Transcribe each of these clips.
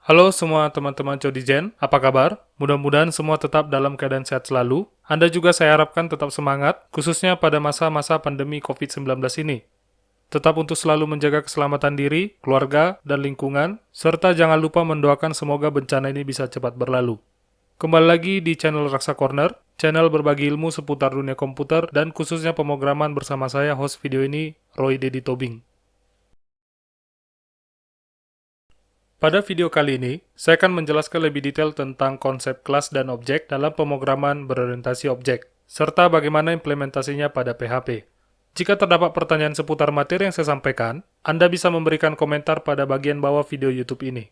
Halo semua teman-teman Codigen, apa kabar? Mudah-mudahan semua tetap dalam keadaan sehat selalu. Anda juga saya harapkan tetap semangat, khususnya pada masa-masa pandemi COVID-19 ini. Tetap untuk selalu menjaga keselamatan diri, keluarga, dan lingkungan, serta jangan lupa mendoakan semoga bencana ini bisa cepat berlalu. Kembali lagi di channel Raksa Corner, channel berbagi ilmu seputar dunia komputer dan khususnya pemrograman bersama saya host video ini, Roy Dedi Tobing. Pada video kali ini, saya akan menjelaskan lebih detail tentang konsep kelas dan objek dalam pemrograman berorientasi objek, serta bagaimana implementasinya pada PHP. Jika terdapat pertanyaan seputar materi yang saya sampaikan, Anda bisa memberikan komentar pada bagian bawah video YouTube ini.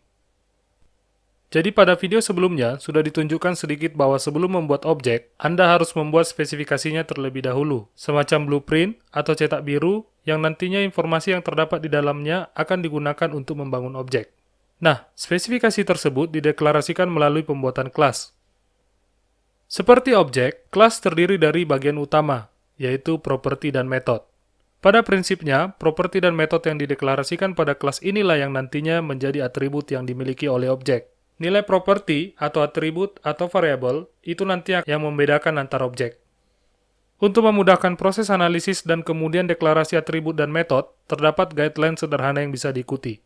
Jadi pada video sebelumnya, sudah ditunjukkan sedikit bahwa sebelum membuat objek, Anda harus membuat spesifikasinya terlebih dahulu, semacam blueprint atau cetak biru yang nantinya informasi yang terdapat di dalamnya akan digunakan untuk membangun objek. Nah, spesifikasi tersebut dideklarasikan melalui pembuatan kelas. Seperti objek, kelas terdiri dari bagian utama, yaitu properti dan metode. Pada prinsipnya, properti dan metode yang dideklarasikan pada kelas inilah yang nantinya menjadi atribut yang dimiliki oleh objek. Nilai properti atau atribut atau variabel itu nanti yang membedakan antar objek. Untuk memudahkan proses analisis dan kemudian deklarasi atribut dan metode, terdapat guideline sederhana yang bisa diikuti.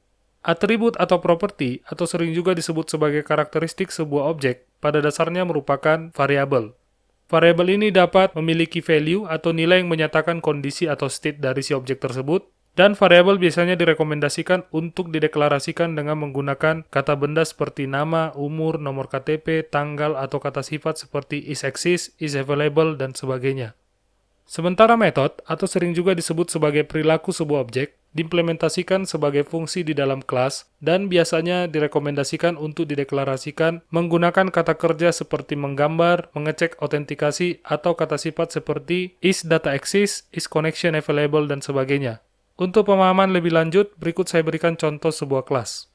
Atribut atau properti, atau sering juga disebut sebagai karakteristik sebuah objek, pada dasarnya merupakan variabel. Variabel ini dapat memiliki value atau nilai yang menyatakan kondisi atau state dari si objek tersebut, dan variabel biasanya direkomendasikan untuk dideklarasikan dengan menggunakan kata benda seperti nama, umur, nomor KTP, tanggal, atau kata sifat seperti is exist, is available, dan sebagainya. Sementara metode, atau sering juga disebut sebagai perilaku sebuah objek, diimplementasikan sebagai fungsi di dalam kelas dan biasanya direkomendasikan untuk dideklarasikan menggunakan kata kerja seperti menggambar, mengecek autentikasi, atau kata sifat seperti is data exist, is connection available, dan sebagainya. Untuk pemahaman lebih lanjut, berikut saya berikan contoh sebuah kelas.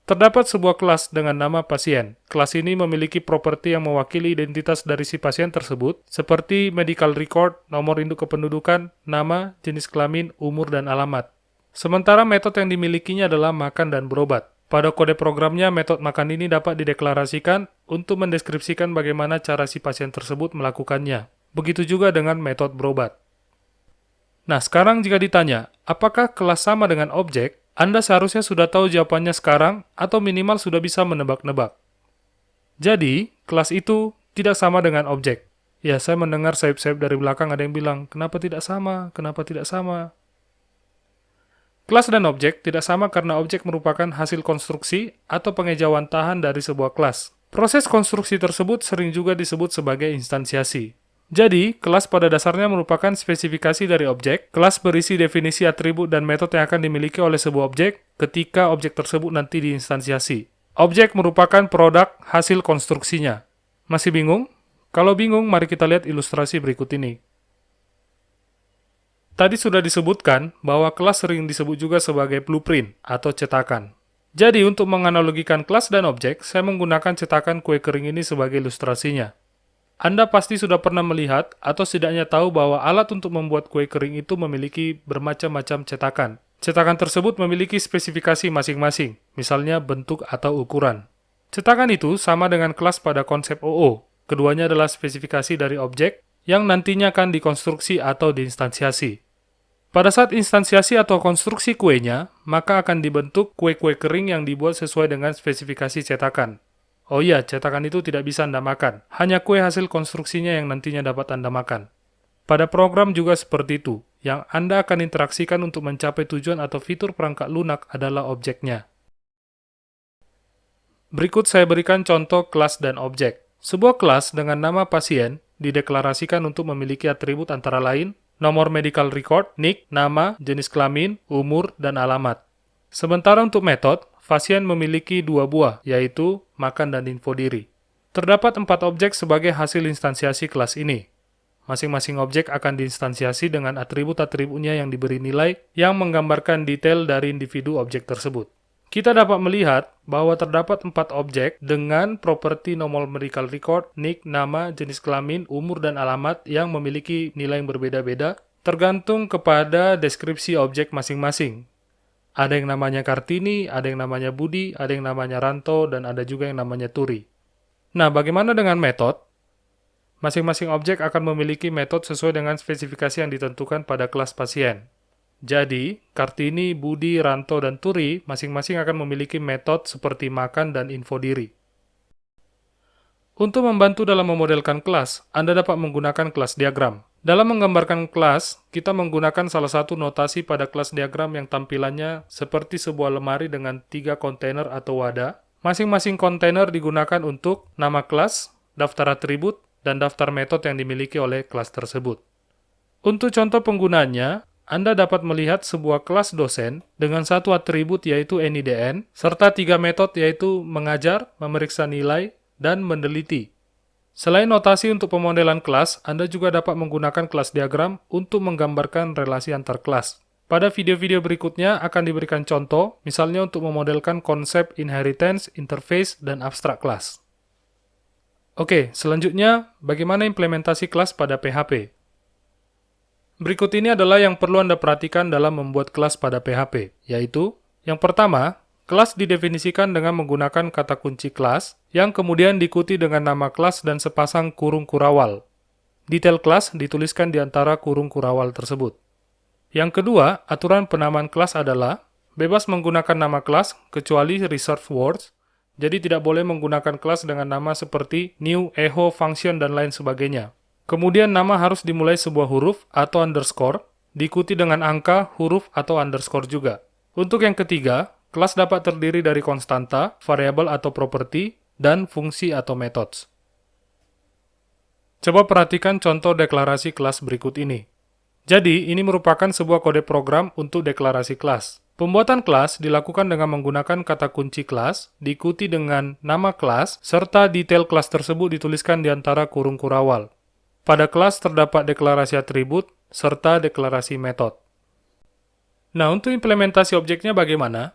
Terdapat sebuah kelas dengan nama pasien. Kelas ini memiliki properti yang mewakili identitas dari si pasien tersebut, seperti medical record, nomor induk kependudukan, nama, jenis kelamin, umur, dan alamat. Sementara metode yang dimilikinya adalah makan dan berobat. Pada kode programnya, metode makan ini dapat dideklarasikan untuk mendeskripsikan bagaimana cara si pasien tersebut melakukannya. Begitu juga dengan metode berobat. Nah, sekarang jika ditanya, apakah kelas sama dengan objek? Anda seharusnya sudah tahu jawabannya sekarang, atau minimal sudah bisa menebak-nebak. Jadi, kelas itu tidak sama dengan objek. Ya, saya mendengar sayup-sayup dari belakang ada yang bilang, kenapa tidak sama? Kenapa tidak sama? Kelas dan objek tidak sama karena objek merupakan hasil konstruksi atau pengejauhan tahan dari sebuah kelas. Proses konstruksi tersebut sering juga disebut sebagai instansiasi. Jadi, kelas pada dasarnya merupakan spesifikasi dari objek. Kelas berisi definisi atribut dan metode yang akan dimiliki oleh sebuah objek ketika objek tersebut nanti diinstansiasi. Objek merupakan produk hasil konstruksinya. Masih bingung? Kalau bingung, mari kita lihat ilustrasi berikut ini. Tadi sudah disebutkan bahwa kelas sering disebut juga sebagai blueprint atau cetakan. Jadi, untuk menganalogikan kelas dan objek, saya menggunakan cetakan kue kering ini sebagai ilustrasinya. Anda pasti sudah pernah melihat atau setidaknya tahu bahwa alat untuk membuat kue kering itu memiliki bermacam-macam cetakan. Cetakan tersebut memiliki spesifikasi masing-masing, misalnya bentuk atau ukuran. Cetakan itu sama dengan kelas pada konsep OO. Keduanya adalah spesifikasi dari objek yang nantinya akan dikonstruksi atau diinstansiasi. Pada saat instansiasi atau konstruksi kuenya, maka akan dibentuk kue-kue kering yang dibuat sesuai dengan spesifikasi cetakan. Oh iya, cetakan itu tidak bisa Anda makan. Hanya kue hasil konstruksinya yang nantinya dapat Anda makan. Pada program juga seperti itu. Yang Anda akan interaksikan untuk mencapai tujuan atau fitur perangkat lunak adalah objeknya. Berikut saya berikan contoh kelas dan objek. Sebuah kelas dengan nama pasien dideklarasikan untuk memiliki atribut antara lain nomor medical record, NIC, nama, jenis kelamin, umur, dan alamat. Sementara untuk metode, pasien memiliki dua buah, yaitu makan dan info diri. Terdapat 4 objek sebagai hasil instansiasi kelas ini. Masing-masing objek akan diinstansiasi dengan atribut-atributnya yang diberi nilai yang menggambarkan detail dari individu objek tersebut. Kita dapat melihat bahwa terdapat 4 objek dengan properti nomor medical record, NIC, nama, jenis kelamin, umur, dan alamat yang memiliki nilai yang berbeda-beda tergantung kepada deskripsi objek masing-masing. Ada yang namanya Kartini, ada yang namanya Budi, ada yang namanya Ranto, dan ada juga yang namanya Turi. Nah, bagaimana dengan metode? Masing-masing objek akan memiliki metode sesuai dengan spesifikasi yang ditentukan pada kelas pasien. Jadi, Kartini, Budi, Ranto, dan Turi masing-masing akan memiliki metode seperti makan dan info diri. Untuk membantu dalam memodelkan kelas, Anda dapat menggunakan kelas diagram. Dalam menggambarkan kelas, kita menggunakan salah satu notasi pada kelas diagram yang tampilannya seperti sebuah lemari dengan 3 kontainer atau wadah. Masing-masing kontainer digunakan untuk nama kelas, daftar atribut, dan daftar metode yang dimiliki oleh kelas tersebut. Untuk contoh penggunanya, Anda dapat melihat sebuah kelas dosen dengan satu atribut yaitu NIDN, serta 3 metode yaitu mengajar, memeriksa nilai, dan meneliti. Selain notasi untuk pemodelan kelas, Anda juga dapat menggunakan kelas diagram untuk menggambarkan relasi antar kelas. Pada video-video berikutnya akan diberikan contoh, misalnya untuk memodelkan konsep inheritance, interface, dan abstrak kelas. Oke, selanjutnya, bagaimana implementasi kelas pada PHP? Berikut ini adalah yang perlu Anda perhatikan dalam membuat kelas pada PHP, yaitu, yang pertama, kelas didefinisikan dengan menggunakan kata kunci kelas, yang kemudian diikuti dengan nama kelas dan sepasang kurung kurawal. Detail kelas dituliskan di antara kurung kurawal tersebut. Yang kedua, aturan penamaan kelas adalah bebas menggunakan nama kelas kecuali reserved words, jadi tidak boleh menggunakan kelas dengan nama seperti new, echo, function, dan lain sebagainya. Kemudian nama harus dimulai sebuah huruf atau underscore, diikuti dengan angka, huruf, atau underscore juga. Untuk yang ketiga, kelas dapat terdiri dari konstanta, variabel atau properti, dan fungsi atau methods. Coba perhatikan contoh deklarasi kelas berikut ini. Jadi, ini merupakan sebuah kode program untuk deklarasi kelas. Pembuatan kelas dilakukan dengan menggunakan kata kunci kelas, diikuti dengan nama kelas, serta detail kelas tersebut dituliskan di antara kurung kurawal. Pada kelas terdapat deklarasi atribut, serta deklarasi metode. Nah, untuk implementasi objeknya bagaimana?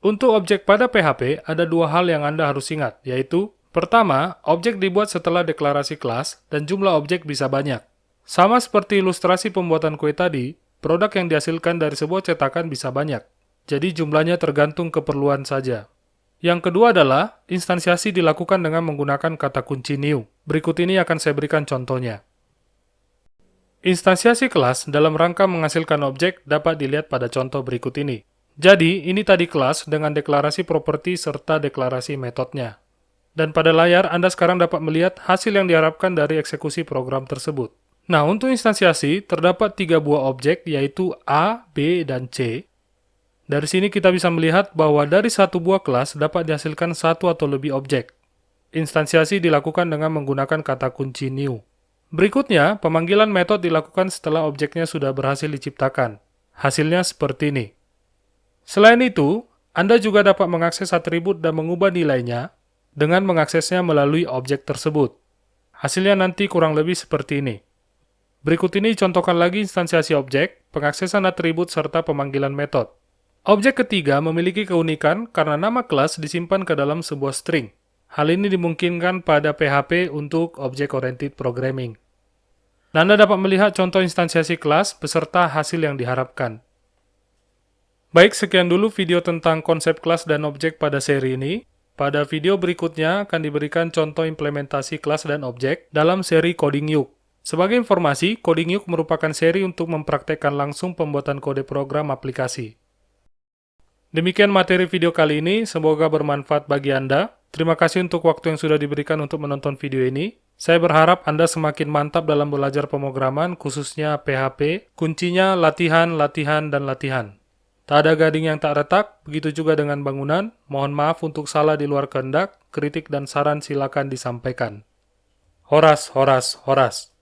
Untuk objek pada PHP, ada 2 hal yang Anda harus ingat, yaitu, pertama, objek dibuat setelah deklarasi kelas, dan jumlah objek bisa banyak. Sama seperti ilustrasi pembuatan kue tadi, produk yang dihasilkan dari sebuah cetakan bisa banyak, jadi jumlahnya tergantung keperluan saja. Yang kedua adalah, instansiasi dilakukan dengan menggunakan kata kunci new. Berikut ini akan saya berikan contohnya. Instansiasi kelas dalam rangka menghasilkan objek dapat dilihat pada contoh berikut ini. Jadi, ini tadi kelas dengan deklarasi properti serta deklarasi metodenya. Dan pada layar, Anda sekarang dapat melihat hasil yang diharapkan dari eksekusi program tersebut. Nah, untuk instansiasi, terdapat 3 buah objek, yaitu A, B, dan C. Dari sini kita bisa melihat bahwa dari satu buah kelas dapat dihasilkan satu atau lebih objek. Instansiasi dilakukan dengan menggunakan kata kunci new. Berikutnya, pemanggilan metode dilakukan setelah objeknya sudah berhasil diciptakan. Hasilnya seperti ini. Selain itu, Anda juga dapat mengakses atribut dan mengubah nilainya dengan mengaksesnya melalui objek tersebut. Hasilnya nanti kurang lebih seperti ini. Berikut ini contohkan lagi instansiasi objek, pengaksesan atribut, serta pemanggilan metode. Objek ketiga memiliki keunikan karena nama kelas disimpan ke dalam sebuah string. Hal ini dimungkinkan pada PHP untuk Object-Oriented Programming. Anda dapat melihat contoh instansiasi kelas beserta hasil yang diharapkan. Baik, sekian dulu video tentang konsep kelas dan objek pada seri ini. Pada video berikutnya akan diberikan contoh implementasi kelas dan objek dalam seri Coding Yuk. Sebagai informasi, Coding Yuk merupakan seri untuk mempraktekkan langsung pembuatan kode program aplikasi. Demikian materi video kali ini, semoga bermanfaat bagi Anda. Terima kasih untuk waktu yang sudah diberikan untuk menonton video ini. Saya berharap Anda semakin mantap dalam belajar pemrograman, khususnya PHP. Kuncinya latihan, latihan, dan latihan. Tak ada gading yang tak retak, begitu juga dengan bangunan. Mohon maaf untuk salah di luar kehendak, kritik dan saran silakan disampaikan. Horas, horas, horas.